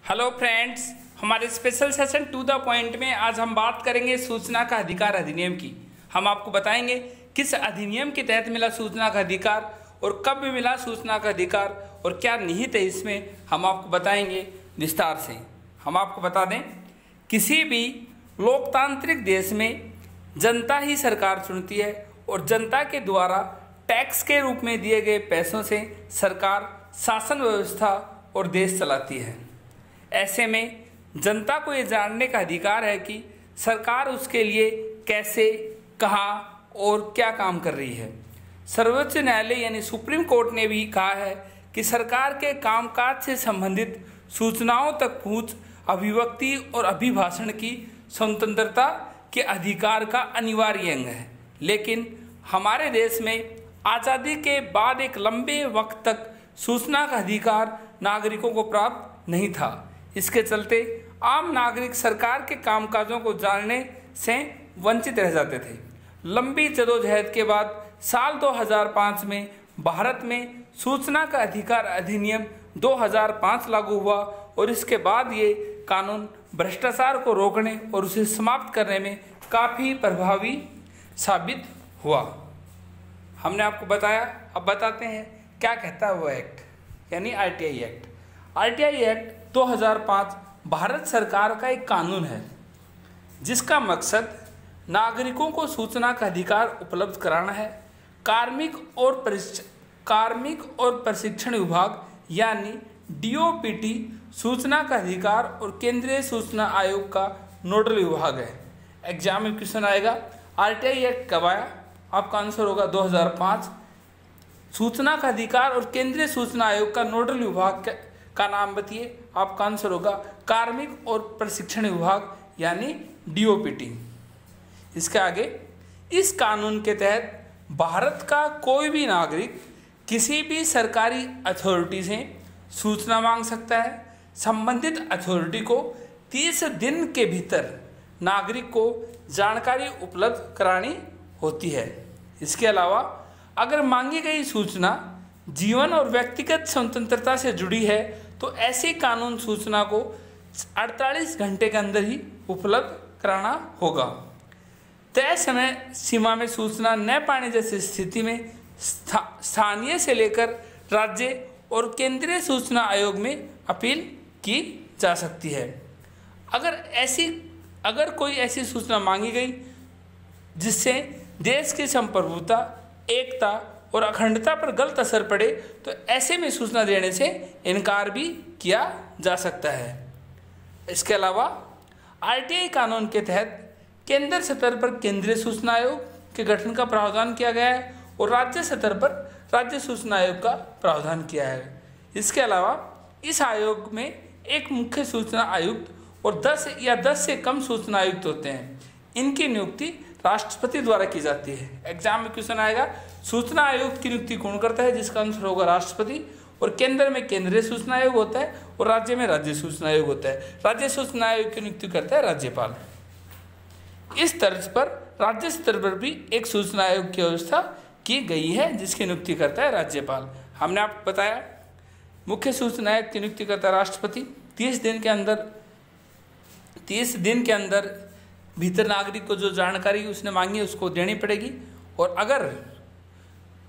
Hello friends, हमारे special session to the point में आज हम बात करेंगे सूचना का अधिकार अधिनियम की। हम आपको बताएंगे किस अधिनियम के तहत मिला सूचना का अधिकार और कब मिला सूचना का अधिकार और क्या निहित है इसमें, हम आपको बताएंगे विस्तार से। हम आपको बता दें, किसी भी लोकतांत्रिक देश में जनता ही सरकार चुनती है और जनता के द्वारा टैक्स के रूप में दिए गए पैसों से सरकार शासन व्यवस्था और देश चलाती है। ऐसे में जनता को ये जानने का अधिकार है कि सरकार उसके लिए कैसे, कहाँ और क्या काम कर रही है। सर्वोच्च न्यायालय यानी सुप्रीम कोर्ट ने भी कहा है कि सरकार के कामकाज से संबंधित सूचनाओं तक पहुँच अभिव्यक्ति और अभिभाषण की स्वतंत्रता के अधिकार का अनिवार्य अंग है। लेकिन हमारे देश में आज़ादी के बाद एक लंबे वक्त तक सूचना का अधिकार नागरिकों को प्राप्त नहीं था। इसके चलते आम नागरिक सरकार के कामकाजों को जानने से वंचित रह जाते थे। लंबी जदोजहद के बाद साल 2005 में भारत में सूचना का अधिकार अधिनियम 2005 लागू हुआ और इसके बाद ये कानून भ्रष्टाचार को रोकने और उसे समाप्त करने में काफ़ी प्रभावी साबित हुआ। हमने आपको बताया, अब बताते हैं क्या कहता है वो एक्ट, यानी RTI act. RTI act 2005 Bharat सरकार का एक कानून है जिसका मकसद नागरिकों को सूचना का अधिकार उपलब्ध कराना है। कार्मिक और प्रशिक्षण विभाग यानी डीओपीटी सूचना का अधिकार और केंद्रीय सूचना आयोग का नोडल विभाग है। एग्जाम में क्वेश्चन आएगा आरटीआई एक्ट कब आया, आपका आंसर होगा 2005। सूचना का अधिकार और केंद्रीय सूचना आयोग का नोडल विभाग का नाम बताइए, आपका आंसर होगा कार्मिक और प्रशिक्षण विभाग यानी डीओपीटी। इसके आगे, इस कानून के तहत भारत का कोई भी नागरिक किसी भी सरकारी अथॉरिटी से सूचना मांग सकता है। संबंधित अथॉरिटी को 30 दिन के भीतर नागरिक को जानकारी उपलब्ध करानी होती है। इसके अलावा अगर मांगी गई सूचना जीवन और व्यक्तिगत स्वतंत्रता से जुड़ी है तो ऐसी कानून सूचना को 48 घंटे के अंदर ही उपलब्ध कराना होगा। तय समय सीमा में सूचना न पाने जैसी स्थिति में स्थानीय से लेकर राज्य और केंद्रीय सूचना आयोग में अपील की जा सकती है। अगर कोई ऐसी सूचना मांगी गई जिससे देश की संप्रभुता, एकता और अखंडता पर गलत असर पड़े तो ऐसे में सूचना देने से इनकार भी किया जा सकता है। इसके अलावा आरटीआई कानून के तहत केंद्र स्तर पर केंद्रीय सूचना आयोग के गठन का प्रावधान किया गया है और राज्य स्तर पर राज्य सूचना आयोग का प्रावधान किया है। इसके अलावा इस आयोग में एक मुख्य सूचना आयुक्त और 10 से कम सूचना आयुक्त होते हैं। इनकी नियुक्ति राष्ट्रपति द्वारा की जाती है। एग्जाम में क्वेश्चन आएगा सूचना आयुक्त की नियुक्ति कौन करता है, जिसका आंसर होगा राष्ट्रपति। और केंद्र में केंद्रीय सूचना आयोग होता है और राज्य में राज्य सूचना आयोग होता है। राज्य सूचना आयोग की नियुक्ति करता है राज्यपाल। इस तर्ज पर राज्य स्तर पर भी एक सूचना आयोग की व्यवस्था की गई है जिसकी नियुक्ति करता है राज्यपाल। हमने आपको बताया मुख्य सूचना आयोग की नियुक्ति करता है राष्ट्रपति। 30 दिन के अंदर भीतर नागरिक को जो जानकारी उसने मांगी उसको देनी पड़ेगी। और अगर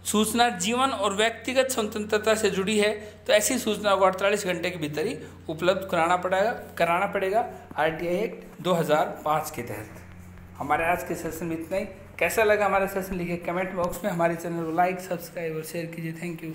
सूचना जीवन और व्यक्तिगत स्वतंत्रता से जुड़ी है तो ऐसी सूचना को 48 घंटे के भीतर ही उपलब्ध कराना पड़ेगा आरटीआई एक्ट 2005 के तहत। हमारे आज के सेशन में इतना ही। कैसा लगा हमारा सेशन लिखिए कमेंट बॉक्स में। हमारे चैनल को लाइक, सब्सक्राइब और शेयर कीजिए। Thank you.